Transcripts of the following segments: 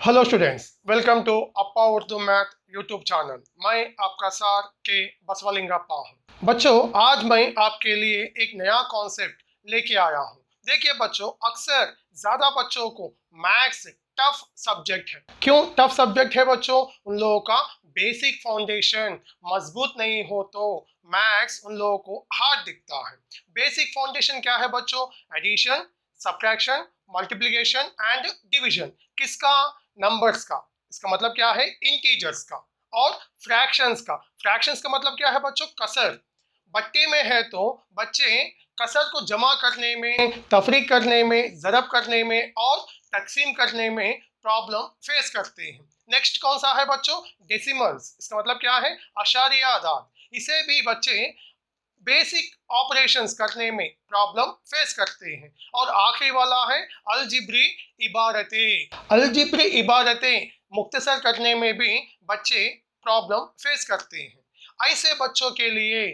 Hello students, welcome to Appa Urdu math YouTube channel. मैं आपका सार के बसवलिंगप्पा हूँ। बच्चों, आज मैं आपके लिए एक नया कॉन्सेप्ट लेके आया हूँ। देखिए बच्चों, अक्सर ज़्यादा बच्चों को मैथ्स टफ सब्जेक्ट है। क्यों टफ सब्जेक्ट है बच्चों? उन लोगों का बेसिक फाउंडेशन मजबूत नहीं हो तो मैथ्स उन लोगों को हार्ड दिखता है। बेसिक फाउंडेशन क्या है बच्चों? Addition, subtraction, multiplication and division. किसका? नंबर्स का। इसका मतलब क्या है? इंटीजर्स का। और फ्रैक्शंस का। फ्रैक्शंस का मतलब क्या है बच्चों? कसर। बट्टे में है तो बच्चे कसर को जमा करने में, तफरीक करने में, ज़रब करने में और तकसीम करने में प्रॉब्लम फेस करते हैं। नेक्स्ट कौन सा है बच्चों? डेसिमल्स। इसका मतलब क्या है? अशारिया आदाद। इसे भी बच्चे बेसिक ऑपरेशंस करने में प्रॉब्लम फेस करते हैं। और आखिरी वाला है अलजिब्री इबारतें। अलजिब्री इबारतें मुख्तसर करने में भी बच्चे प्रॉब्लम फेस करते हैं। ऐसे बच्चों के लिए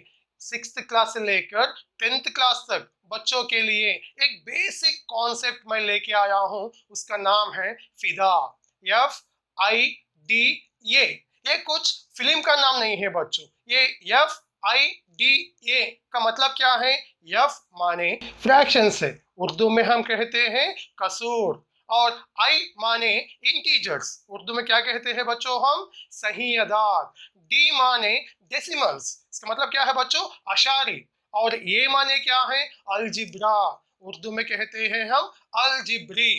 6th क्लास से लेकर 10th क्लास तक बच्चों के लिए एक बेसिक कॉन्सेप्ट मैं लेके आया हूँ। उसका नाम है फिदा। FID। ये कुछ फिल्म का नाम नहीं है बच्चों। ये FIDA का मतलब क्या है? F माने फ्रैक्शन से, उर्दू में हम कहते हैं कसूर। और I माने इंटीजर्स, उर्दू में क्या कहते हैं बच्चों? हम सही अदाद। D माने डेसिमल्स, इसका मतलब क्या है बच्चों? अशारी। और ये माने क्या है? अलजिब्रा, उर्दू में कहते हैं हम अलजिब्री।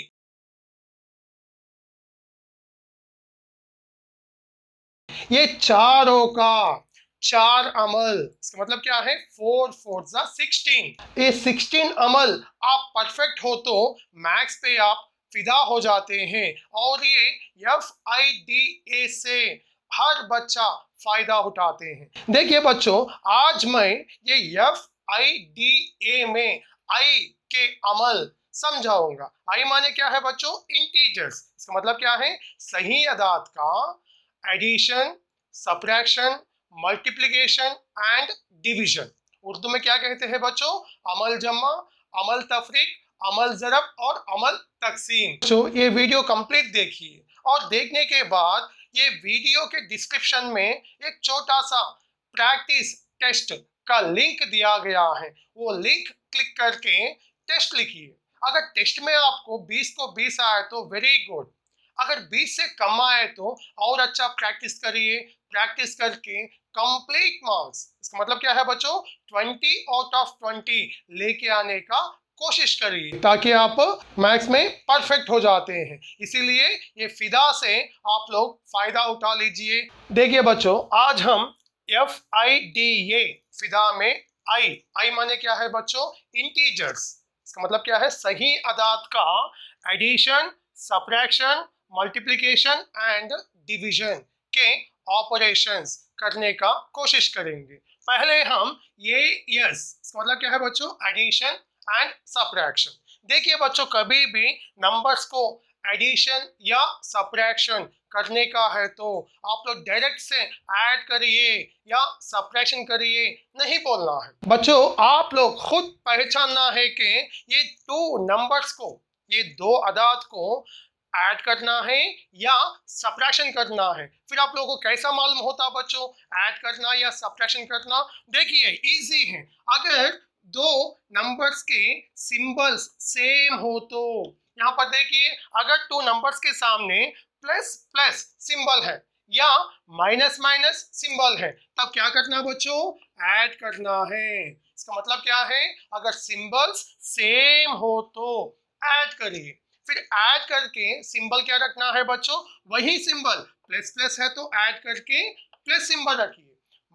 ये चारों का चार अमल, इसका मतलब क्या है? 4 4 16। ये 16 अमल आप परफेक्ट हो तो मैथ्स पे आप फिदा हो जाते हैं। और ये FIDA से हर बच्चा फायदा उठाते हैं। देखिए बच्चों, आज मैं ये FIDA में आई के अमल समझाऊंगा। आई माने क्या है बच्चों? इंटीजर्स। इसका मतलब क्या है? सही अदाद का addition, subtraction, multiplication and division. Urdu में क्या कहते हैं बच्चों? अमल जमा, अमल तफरीक, अमल ज़रब और अमल तकसीम। तो ये वीडियो कंप्लीट देखिए और देखने के बाद ये वीडियो के डिस्क्रिप्शन में एक छोटा सा प्रैक्टिस टेस्ट का लिंक दिया गया है। वो लिंक क्लिक करके टेस्ट लिखिए। अगर टेस्ट में आपको 20 को 20 आए तो वेरी गुड। अगर 20 से कम आए तो और अच्छा प्रैक्टिस करिए। प्रैक्टिस करके कंप्लीट मार्क्स, इसका मतलब क्या है बच्चों? 20 आउट ऑफ 20 लेके आने का कोशिश करिए ताकि आप मैथ्स में परफेक्ट हो जाते हैं। इसीलिए ये फिदा से आप लोग फायदा उठा लीजिए। देखिए बच्चों, आज हम FIDA फिदा में आई माने क्या है बच्चों? इंटीजर्स। इसका मतलब क्या है? सही अदाद का addition, subtraction, multiplication and division के ऑपरेशंस करने का कोशिश करेंगे। पहले हम ये इसका मतलब क्या है बच्चों? Addition and subtraction. देखिए बच्चों, कभी भी नंबर्स को एडिशन या सब्ट्रैक्शन करने का है तो आप लोग डायरेक्ट से ऐड करिए या सब्ट्रैक्शन करिए नहीं बोलना है बच्चों। आप लोग खुद पहचानना है कि ये ये दो अदाद को ऐड करना है या सब्ट्रैक्शन करना है। फिर आप लोगों को कैसा मालूम होता बच्चों ऐड करना या सब्ट्रैक्शन करना? देखिए इजी है। अगर दो नंबर्स के सिंबल्स सेम हो तो यहाँ पर देखिए, अगर 2 नंबर्स के सामने प्लस प्लस सिंबल है या माइनस माइनस सिंबल है, तब क्या करना बच्चों? ऐड करना है। इसका मतलब क्या है? अगर सिंबल्स सेम हो तो ऐड करिए। फिर ऐड करके सिंबल क्या रखना है बच्चों? वही सिंबल। प्लस प्लस है तो ऐड करके प्लस सिंबल रखिए।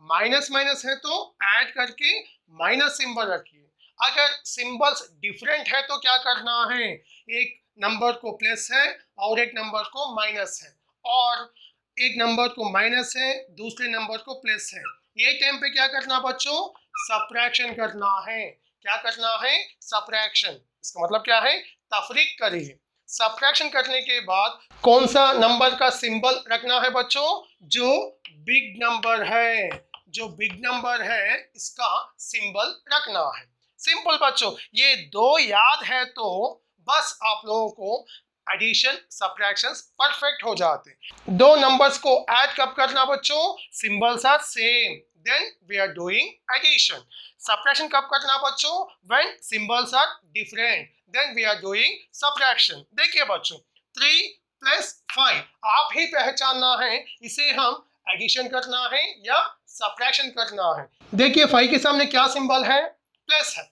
माइनस माइनस है तो ऐड करके माइनस सिंबल रखिए। अगर सिंबल्स डिफरेंट है तो क्या करना है? एक नंबर को प्लस है और एक नंबर को माइनस है, और एक नंबर को माइनस है, दूसरे नंबर को प्लस है। ये टाइम पे क्या करना बच्चों? सब्ट्रैक्शन करना है। क्या करना है? सब्ट्रैक्शन। इसका मतलब क्या है? तफरीक करिए। सब्ट्रैक्शन करने के बाद कौन सा नंबर का सिंबल रखना है बच्चों? जो बिग नंबर है, जो बिग नंबर है इसका सिंबल रखना है। सिंपल बच्चों, ये दो याद है तो बस आप लोगों को एडिशन सब्ट्रैक्शन परफेक्ट हो जाते हैं। दो नंबर्स को ऐड कब करना बच्चों? Symbols are same, then we are doing addition. Subtraction कब करना बच्चों? When symbols are different, then we are doing subtraction. देखिए बच्चों 3 + 5 आप ही पहचानना है इसे हम एडिशन करना है या सब्ट्रैक्शन करना है। देखिए 5 के सामने क्या सिंबल है? प्लस है।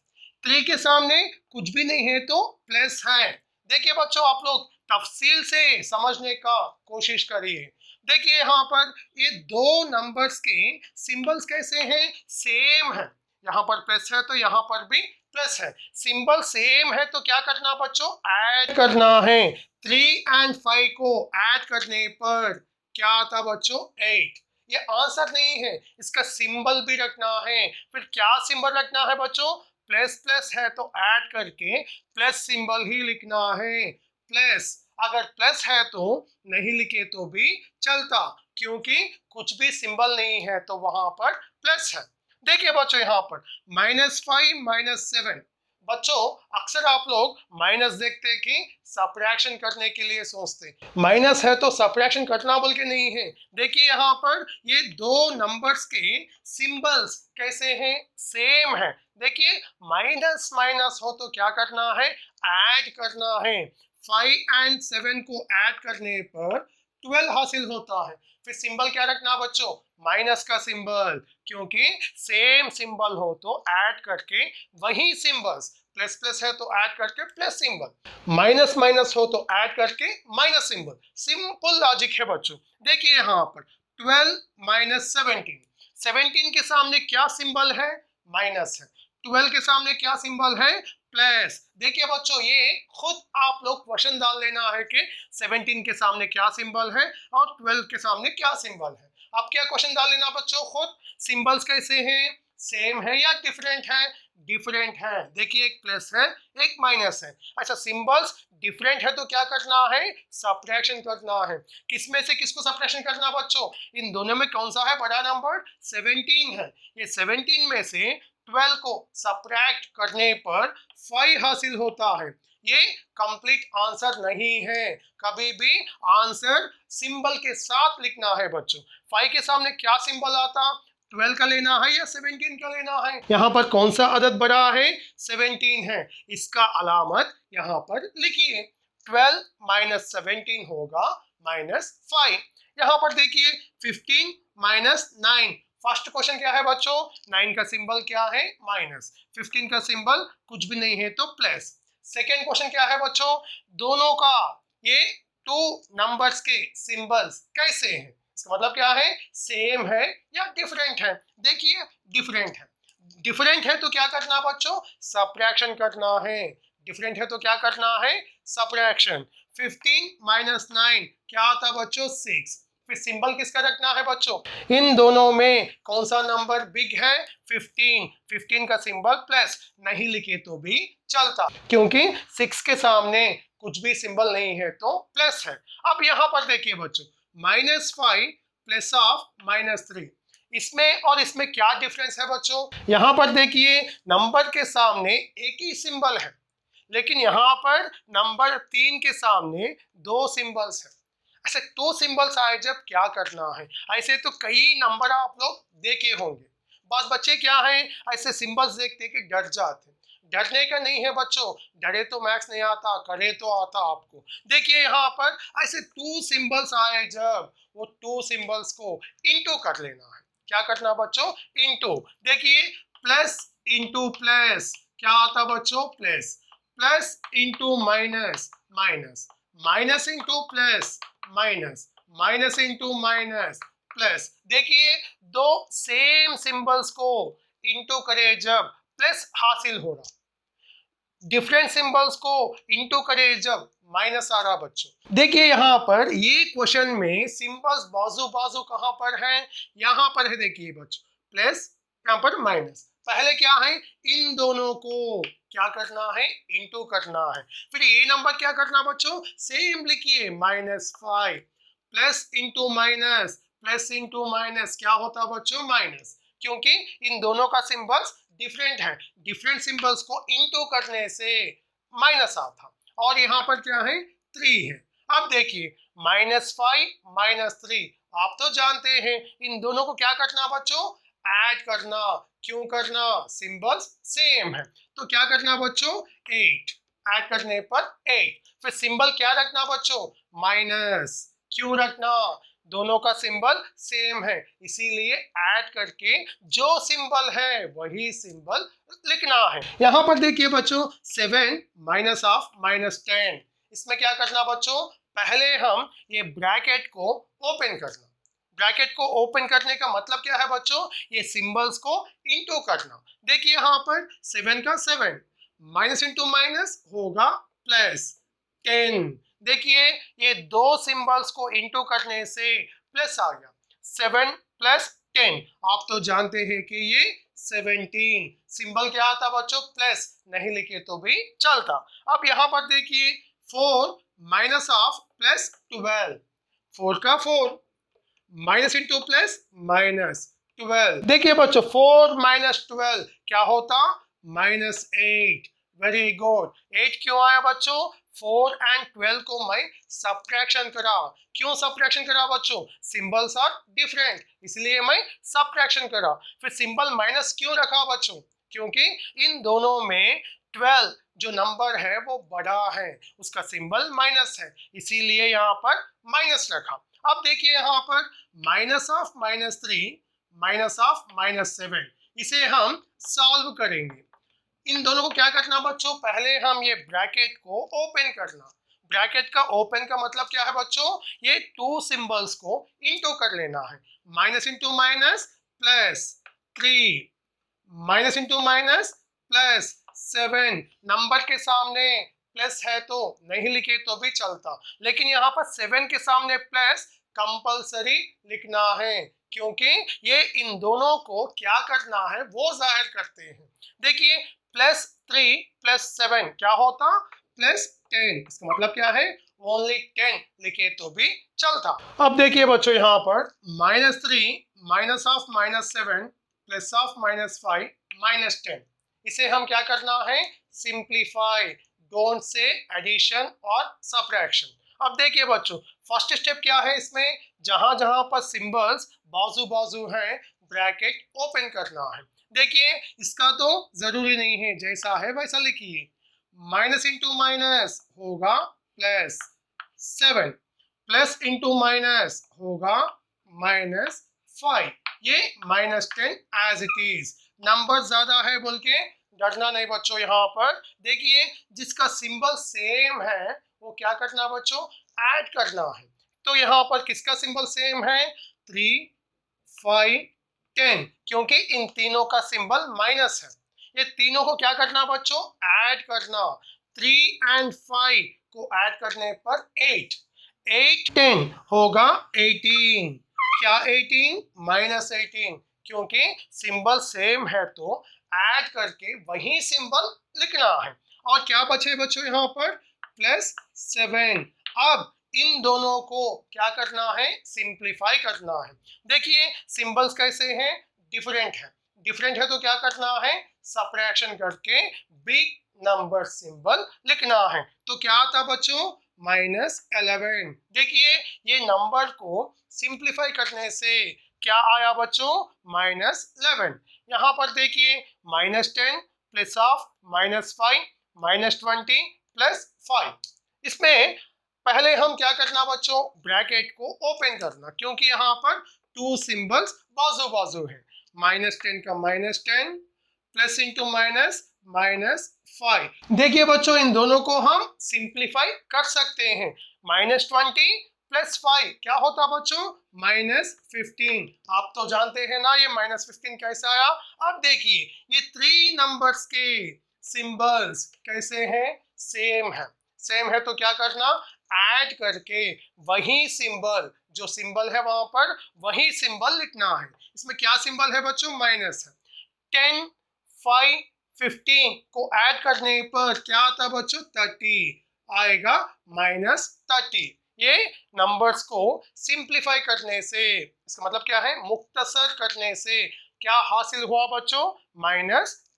3 के सामने कुछ भी नहीं है तो प्लस है। देखिए बच्चों आप लोग तफसील से समझने का कोशिश करिए। देखिए यहाँ पर ये दो नंबर्स के सिंबल्स कैसे हैं? सेम है। यहाँ पर प्लस है तो यहाँ पर भी प्लस है। सिंबल सेम है तो क्या करना बच्चों? ऐड करना है। 3 और 5 को ऐड करने पर क्या आता बच्चों? 8। ये आंसर नहीं है, इसका सिंबल भी रखना है। फिर क्या सिंबल रखना है बच्चों? प्लस प्लस है तो ऐड करके प्लस सिंबल ही लिखना है। प्लस, अगर प्लस है तो नहीं लिखे तो भी चलता, क्योंकि कुछ भी सिंबल नहीं है तो वहां पर प्लस है। देखिए बच्चों यहाँ पर -5 - 7। बच्चों अक्सर आप लोग माइनस देखते हैं कि सब्ट्रैक्शन करने के लिए सोचते हैं। माइनस है तो सब्ट्रैक्शन करना बोल के नहीं है। देखिए यहाँ पर ये दो नंबर्स के सिंबल्स कैसे हैं? सेम है। देखिए माइनस माइनस हो तो क्या करना है? ऐड करना है। 5 और 7 को ऐड करने पर 12 हासिल होता है। फिर सिंबल क्या रखना बच्चों? माइनस का सिंबल, क्योंकि सेम सिंबल हो तो ऐड करके वही सिंबल्स, प्लस प्लस है तो ऐड करके प्लस सिंबल, माइनस माइनस हो तो ऐड करके माइनस सिंबल। सिंपल लॉजिक है बच्चों। देखिए यहाँ पर 12 - 17। 17 के सामने क्या सिंबल है? माइनस है। 12 के सामने क्या सिंबल है? प्लस। देखिए बच्चों ये खुद आप लोग क्वेश्चन डाल लेना है कि 17 के सामने क्या सिंबल है और 12 के सामने क्या सिंबल है। अब क्या क्वेश्चन डाल लेना बच्चों खुद? सिंबल्स कैसे हैं? सेम है या डिफरेंट है? डिफरेंट है। देखिए एक प्लस है एक माइनस है। अच्छा सिंबल्स डिफरेंट है तो क्या करना है? सब्ट्रैक्शन करना है। किसमें से किसको सब्ट्रैक्शन करना बच्चों? इन दोनों में कौन सा है बड़ा नंबर? 17 है। ये 17 में से 12 को सब्ट्रैक्ट करने पर 5 हासिल होता है। ये कंप्लीट आंसर नहीं है। कभी भी आंसर सिंबल के साथ लिखना है बच्चों। 5 के सामने क्या सिंबल आता? 12 का लेना है या 17 का लेना है? यहाँ पर कौन सा अदद बड़ा है? 17 है। इसका अलामत यहाँ पर लिखिए। 12 - 17 होगा -5। यहाँ पर देखिए 15 - 9। फर्स्ट क्वेश्चन क्या है बच्चों? 9 का सिंबल क्या है? माइनस। 15 का सिंबल कुछ भी नहीं है तो प्लस। सेकेंड क्वेश्चन क्या है बच्चों? दोनों का ये टू नंबर्स के सिंबल्स कैसे हैं? इसका मतलब क्या है? सेम है या डिफरेंट है? देखिए डिफरेंट है। डिफरेंट है तो क्या करना बच्चों? सब्ट्रैक्शन करना है। डिफरेंट है तो क्या करना है? सब्ट्रैक्शन। 15 - 9 क्या आता बच्चों? 6। फिर सिंबल किसका रखना है बच्चों? इन दोनों में कौन सा नंबर बिग है? 15। 15 का सिंबल प्लस, नहीं लिखे तो भी चलता, क्योंकि 6 के सामने कुछ भी सिंबल नहीं है तो प्लस है। अब यहाँ पर देखिए बच्चों -5 + -3। इसमें और इसमें क्या डिफरेंस है बच्चों? यहाँ पर देखिए नंबर के सामने एक ही सिंबल है, लेकिन यहाँ पर नंबर 3 के सामने दो सिंबल्स है। ऐसे दो सिंबल्स आए जब क्या करना है? ऐसे तो कई नंबर आप लोग देखे होंगे। बस बच्चे क्या हैं, ऐसे सिंबल्स देखते कि डर जाते। डरने का नहीं है बच्चों, डरे तो मैथ्स नहीं आता, करे तो आता आपको। देखिए यहाँ पर ऐसे टू सिंबल्स आए जब, वो टू सिंबल्स को इनटू कर लेना है। क्या करना बच्चों? इनटू। देखिए प्लस इंटू प्लस क्या आता बच्चों? Plus. Plus into minus minus, minus into plus minus, minus into minus plus. देखिए दो सेम सिंबल्स को इंटू करे जब प्लस हासिल हो रहा, डिफरेंट सिंबल्स को इंटू करे जब माइनस आ रहा बच्चों। देखिए यहाँ पर ये क्वेश्चन में सिंबल्स बाजू बाजू कहाँ पर है? यहाँ पर है। देखिए बच्चों प्लस, यहाँ पर माइनस। पहले क्या है? इन दोनों को क्या करना है? इंटू करना है। फिर ये नंबर क्या करना बच्चों? सेम लिखिए -5 plus into minus, plus into minus क्या होता बच्चों? माइनस, क्योंकि इन दोनों का सिंबल्स डिफरेंट है। डिफरेंट सिंबल्स को इंटू करने से माइनस आता। और यहाँ पर क्या है? 3 है। अब देखिए -5 -3, आप तो जानते हैं इन दोनों को क्या करना बच्चों, ऐड करना। क्यों करना, सिंबल्स सेम है तो क्या करना बच्चों, 8 ऐड करने पर 8। फिर सिंबल क्या रखना बच्चों, माइनस। क्यों रखना, दोनों का सिंबल सेम है इसीलिए ऐड करके जो सिंबल है वही सिंबल लिखना है। यहाँ पर देखिए बच्चों 7 माइनस ऑफ -10, इसमें क्या करना बच्चों, पहले हम ये ब्रैकेट को ओपन करना। ब्रैकेट को ओपन करने का मतलब क्या है बच्चों, ये सिंबल्स को इनटू करना। देखिए यहाँ पर 7 का 7 माइनस इंटू माइनस होगा प्लस 10। देखिए ये दो सिंबल्स को इनटू करने से प्लस आ गया, 7 प्लस 10, आप तो जानते हैं कि ये 17। सिंबल क्या आता बच्चों, प्लस, नहीं लिखे तो भी चलता। अब यहाँ पर देखिए 4 माइनस ऑफ प्लस 12, 4 का 4 माइनस इंटू प्लस माइनस 12। देखिए बच्चों 4 माइनस 12 क्या होता, -8। वेरी गुड, 8 क्यों आया बच्चों, 4 एंड 12 को मैं सब्ट्रैक्शन करा। क्यों सब्ट्रैक्शन करा बच्चों, सिंबल्स आर डिफरेंट इसलिए मैं सब्ट्रैक्शन करा। फिर सिंबल माइनस क्यों रखा बच्चों, क्योंकि इन दोनों में 12 जो नंबर है वो बड़ा है, उसका सिंबल माइनस है इसीलिए यहाँ पर माइनस रखा। अब देखिए यहाँ पर माइनस ऑफ -3 माइनस ऑफ -7, इसे हम सॉल्व करेंगे। इन दोनों को क्या करना बच्चों, पहले हम ये ब्रैकेट को ओपन करना। ब्रैकेट का ओपन का मतलब क्या है बच्चों, ये टू सिंबल्स को इनटू कर लेना है। Minus into minus plus 3, minus into minus plus 7। Number के सामने प्लस है तो नहीं लिखे तो भी चलता, लेकिन यहाँ पर 7 के सामने प्लस कंपलसरी लिखना है क्योंकि ये इन दोनों को क्या करना है वो जाहिर करते हैं। देखिए +3 +7 क्या होता, +10। इसका मतलब क्या है, ओनली 10 लिखे तो भी चलता। अब देखिए बच्चों यहाँ पर -3 माइनस ऑफ -7 प्लस ऑफ -5 -10, इसे हम क्या करना है, सिंप्लीफाई। डोंट से एडिशन और सब्ट्रैक्शन। अब देखिए बच्चों फर्स्ट स्टेप क्या है इसमें, जहां जहां पर सिंबल्स बाजू बाजू हैं ब्रैकेट ओपन करना है। देखिए इसका तो जरूरी नहीं है, जैसा है वैसा लिखिए। माइनस इंटू माइनस होगा +7, प्लस इंटू माइनस होगा -5, ये -10 एज इट इज। नंबर ज्यादा है बोल के डरना नहीं बच्चों। यहाँ पर देखिए जिसका सिंबल सेम है वो क्या करना बच्चों, ऐड करना है। तो यहाँ पर किसका सिंबल सेम है, 3 5 10, क्योंकि इन तीनों का सिंबल माइनस है। ये तीनों को क्या करना बच्चों, ऐड करना। 3 एंड 5 को ऐड करने पर 8 8 10 होगा 18। क्या 18, -18, क्योंकि सिंबल सेम है तो ऐड करके वही सिंबल लिखना है। और क्या बचे बच्चों यहाँ पर +7। अब इन दोनों को क्या करना है, सिंप्लीफाई करना है। देखिए सिंबल्स कैसे हैं, डिफरेंट है। डिफरेंट है तो क्या करना है, सब्ट्रैक्शन करके बिग नंबर सिंबल लिखना है। तो क्या आता बच्चों, -11। देखिए ये नंबर को सिंप्लीफाई करने से क्या आया बच्चों, -11। यहाँ पर देखिए -10 प्लस ऑफ -5 -20 +5। इसमें पहले हम क्या करना बच्चों, ब्रैकेट को ओपन करना, क्योंकि यहाँ पर टू सिंबल्स बाजू बाजू है। -10 का -10 प्लस इंटू माइनस -5। देखिए बच्चों इन दोनों को हम सिंप्लीफाई कर सकते हैं। -20 +5 क्या होता बच्चों, -15। आप तो जानते हैं ना ये -15 कैसे आया। अब देखिए ये 3 नंबर्स के सिंबल्स कैसे हैं, सेम है। सेम है तो क्या करना, ऐड करके वही सिंबल, जो सिंबल है वहां पर वही सिंबल लिखना है। इसमें क्या सिंबल है बच्चों, माइनस है। 10 5 15 को ऐड करने पर क्या आता बच्चों, 30 आएगा, -30। ये नंबर्स को सिंप्लीफाई करने से, इसका मतलब क्या है, मुख्तसर करने से क्या हासिल हुआ बच्चों,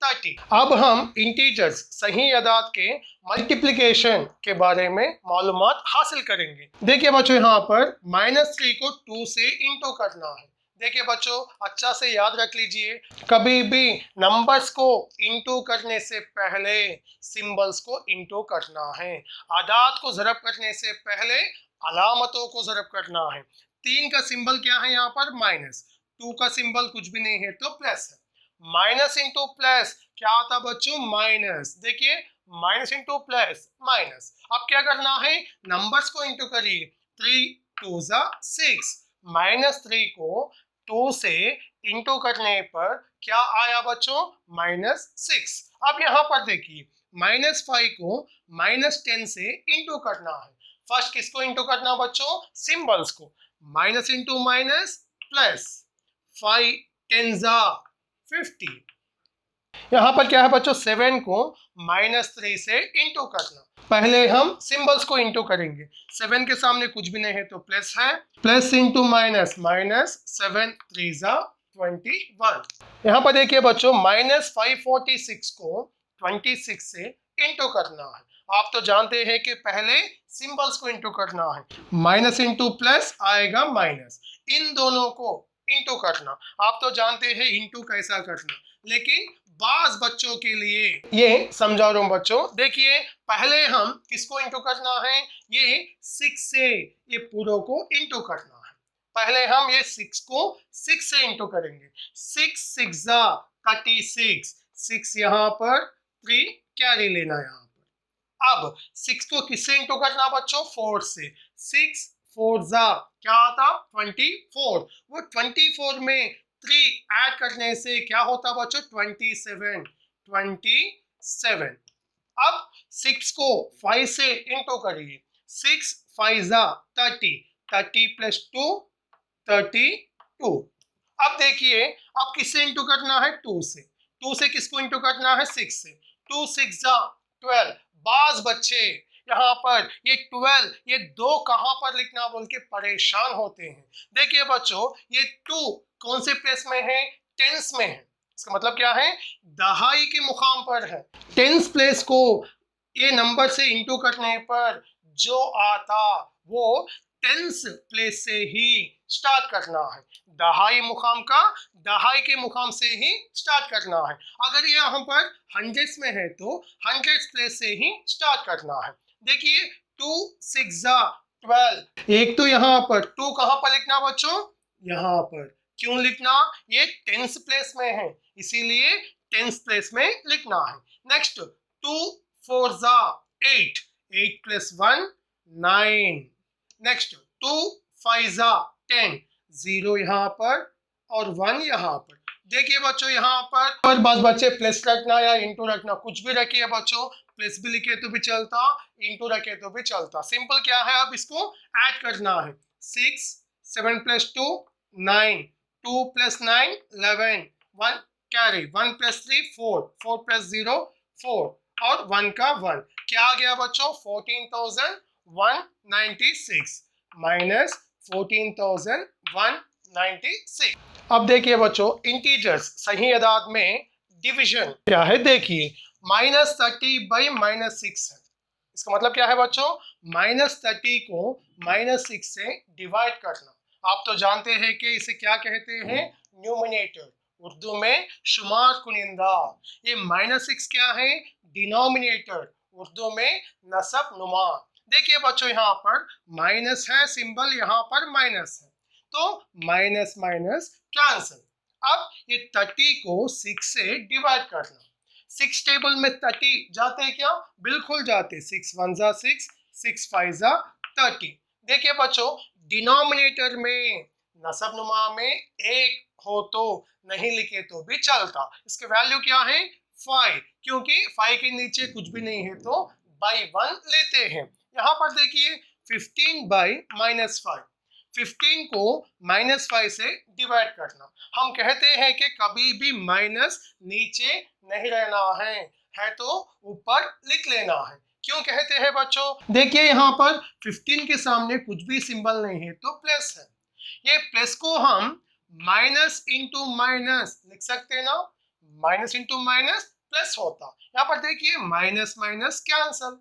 30। अब हम इंटीजर्स सही अदाद के मल्टीप्लिकेशन के बारे में मालूमात हासिल करेंगे। देखिए बच्चों, यहाँ पर -3 को 2 से इंटू करना है। देखिए बच्चों, अच्छा से याद रख लीजिए, कभी भी नंबर्स को इंटू करने से पहले सिंबल्स को इंटू करना है। आदाद को ज़रब करने से पहले अलामतों को ज़रब करना है। 3 का सिंबल क्या है यहाँ पर? माइनस। 2 का सिंबल कुछ भी नहीं है तो प्लस है। माइनस इंटू प्लस क्या आता बच्चों? माइनस। देखिए, माइनस इंटू प्लस माइनस। अब क्या करना है? नंबर्स को इंटू करिए। 3 2 6। -3 को 2 से इंटू करने पर क्या आया बच्चों? -6। अब यहाँ पर देखिए, -5 को -10 से इंटू करना है। फर्स्ट किसको इंटू करना बच्चों? सिंबल्स को। Minus into minus plus, 5 10 50। यहाँ पर क्या है बच्चों? 7 को -3 से इंटू करना। पहले हम सिंबल्स को इंटू करेंगे। 7 के सामने कुछ भी नहीं है तो प्लस है। Plus into minus, minus 7 3 21। यहाँ पर देखिए बच्चों, -546 को 26 से इंटू करना है। आप तो जानते हैं कि पहले सिंबल्स को इंटू करना है। माइनस इंटू प्लस आएगा माइनस। इन दोनों को इंटू करना। आप तो जानते हैं इंटू कैसा करना, लेकिन बाज बच्चों के लिए ये समझा रहा हूं बच्चों। देखिए, पहले हम किसको इंटू करना है? ये 6 से ये पूरों को इंटू करना है। पहले हम ये 6 को 6 से इंटू करेंगे। 6 6 36। 6 यहाँ पर, 3 कैरी लेना यहाँ पर। अब 6 को किससे इंटू करना बच्चों? 4 से। 6 4 क्या आता? 24। वो 24 में 3 ऐड करने से क्या होता बच्चों? 27। 27। अब 6 को 5 से इंटू करिए। 6 5 30। 30 प्लस 2 32। अब देखिए, अब किससे इंटू करना है? 2 से। 2 से किसको इंटू करना है? 6 से। 2 6 12। बाज बच्चे यहाँ पर ये 12, ये 2 कहाँ पर लिखना बोल के परेशान होते हैं। देखिए बच्चों, ये 2 कौन से प्लेस में है? टेंस में है। इसका मतलब क्या है? दहाई के मुकाम पर है। टेंस प्लेस को ये नंबर से इंटू करने पर जो आता वो टेंस प्लेस से ही स्टार्ट करना है। दहाई मुकाम का दहाई के मुकाम से ही स्टार्ट करना है। अगर यहाँ पर हंड्रेड्स में है तो हंड्रेड्स प्लेस से ही स्टार्ट करना है। देखिए, 2 6 12। एक तो यहाँ पर 2 कहाँ पर लिखना बच्चों? यहाँ पर। क्यों लिखना? ये टेंस प्लेस में है, इसीलिए टेंस प्लेस में लिखना है। नेक्स्ट, 2 4 8। 8 प्लस 1 9। नेक्स्ट, 2 5 10। 0 यहाँ पर और 1 यहाँ पर। देखिए बच्चों, यहाँ पर बस बच्चे प्लस रखना या इंटू रखना, कुछ भी रखिए बच्चों। प्लस भी लिखे तो भी चलता, इंटू रखे तो भी चलता। सिंपल क्या है? अब इसको ऐड करना है। 6 7 plus 2 9। 2 plus 9 11। 1 carry. 1 plus 3 4। 4 plus 0 4 और 1 का 1। क्या आ गया बच्चों? 14,196 माइनस 14,196। अब देखिए बच्चों, इंटीजर्स सही अदाद में डिवीजन क्या है? देखिए, -30/-6 है। इसका मतलब क्या है बच्चों? -30 को -6 से डिवाइड करना। आप तो जानते हैं कि इसे क्या कहते हैं? न्यूमिनेटर, उर्दू में शुमार कुनिंदा। ये -6 क्या है? डिनोमिनेटर, उर्दू में नसब नुमा। देखिए बच्चों, यहाँ पर माइनस है सिंबल, यहाँ पर माइनस है, तो माइनस माइनस कैंसिल। अब ये 30 को 6 से डिवाइड करना। 6 टेबल में 30 जाते क्या? बिल्कुल जाते। 6 1 6, 6 5 30। देखिए बच्चों, डिनोमिनेटर में नसब नुमा में एक हो तो नहीं लिखे तो भी चलता। इसके वैल्यू क्या है? 5, क्योंकि 5 के नीचे कुछ भी नहीं है तो बाई 1 लेते हैं। यहाँ पर देखिए, 15/-5। 15 को -5 से डिवाइड करना। हम कहते हैं कि कभी भी माइनस नीचे नहीं रहना है तो ऊपर लिख लेना है। क्यों कहते हैं बच्चों? देखिए, यहाँ पर 15 के सामने कुछ भी सिंबल नहीं है तो प्लस है। ये प्लस को हम माइनस इंटू माइनस लिख सकते हैं ना? माइनस इंटू माइनस प्लस होता। यहाँ पर देखिए माइनस माइनस कैंसल,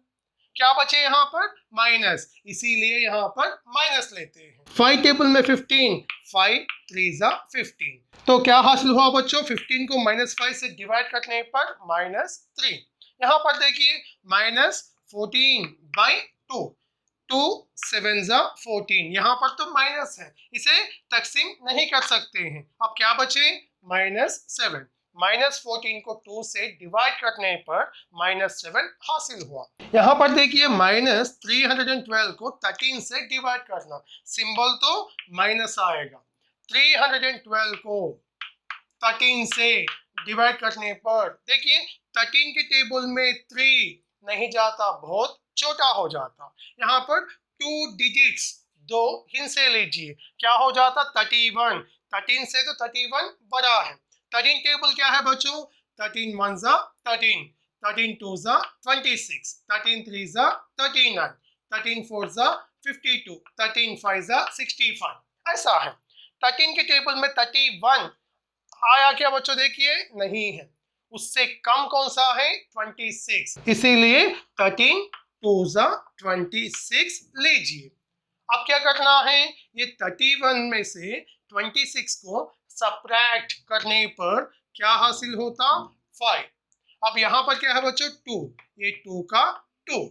क्या बचे यहाँ पर माइनस, इसीलिए यहाँ पर माइनस लेते हैं। 5 टेबल में 15, 5 3 जा 15, तो क्या हासिल हुआ बच्चों, 15 को -5 से डिवाइड करने पर -3। यहाँ पर देखिए -14/2, 2 7 जा 14, यहाँ पर तो माइनस है, इसे तकसीम नहीं कर सकते हैं। अब क्या बचे -7, -14 को 2 से डिवाइड करने पर -7 हासिल हुआ। यहाँ पर देखिए -312 को 13 से डिवाइड करना, सिंबल तो माइनस आएगा। 312 को 13 से डिवाइड करने पर देखिए 13 के टेबल में 3 नहीं जाता, बहुत छोटा हो जाता। यहाँ पर 2 डिजिट्स 2 हिस्से लीजिए, क्या हो जाता 31, 13 से तो 31 बड़ा है। 13 टेबल क्या है बच्चों, 13 1 जा 13, 13 2 जा 26, 13 3 जा 39, 13 4 जा 52, 13 5 जा 65, ऐसा है। 13 के टेबल में 31 आया क्या बच्चों, देखिए नहीं है, उससे कम कौन सा है 26, इसीलिए 13 2 जा 26 लीजिए। अब क्या करना है, ये 31 में से 26 को सब्ट्रैक्ट करने पर क्या हासिल होता 5। अब यहाँ पर क्या है बच्चों 2, ये 2 का 2।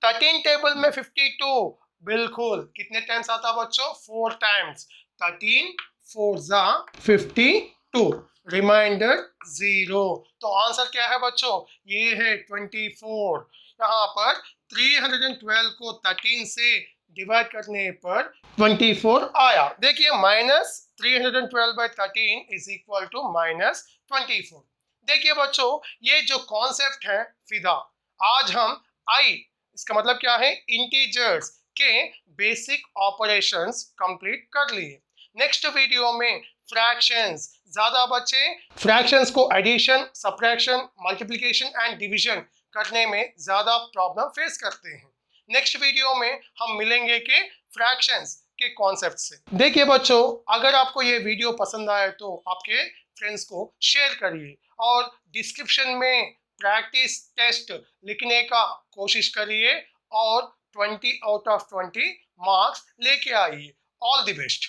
13 टेबल में 52, बिल्कुल कितने टाइम्स आता बच्चों 4 टाइम्स, 13 4 जा 52, रिमाइंडर 0। तो आंसर क्या है बच्चों, ये है 24। यहाँ पर 312 को 13 से डिवाइड करने पर 24 आया। देखिए -312/13 इज इक्वल टू -24। देखिए बच्चों ये जो कॉन्सेप्ट है फिदा, आज हम आई, इसका मतलब क्या है इंटीजर्स के बेसिक ऑपरेशंस कंप्लीट कर लिए। नेक्स्ट वीडियो में फ्रैक्शंस ज्यादा बचे, फ्रैक्शंस को addition subtraction multiplication and division करने में ज्यादा प्रॉब्लम फेस करते हैं। नेक्स्ट वीडियो में हम मिलेंगे के फ्रैक्शंस के कॉन्सेप्ट से। देखिए बच्चों अगर आपको ये वीडियो पसंद आए तो आपके फ्रेंड्स को शेयर करिए और डिस्क्रिप्शन में प्रैक्टिस टेस्ट लिखने का कोशिश करिए और 20 आउट ऑफ 20 मार्क्स लेके आइए। All the best.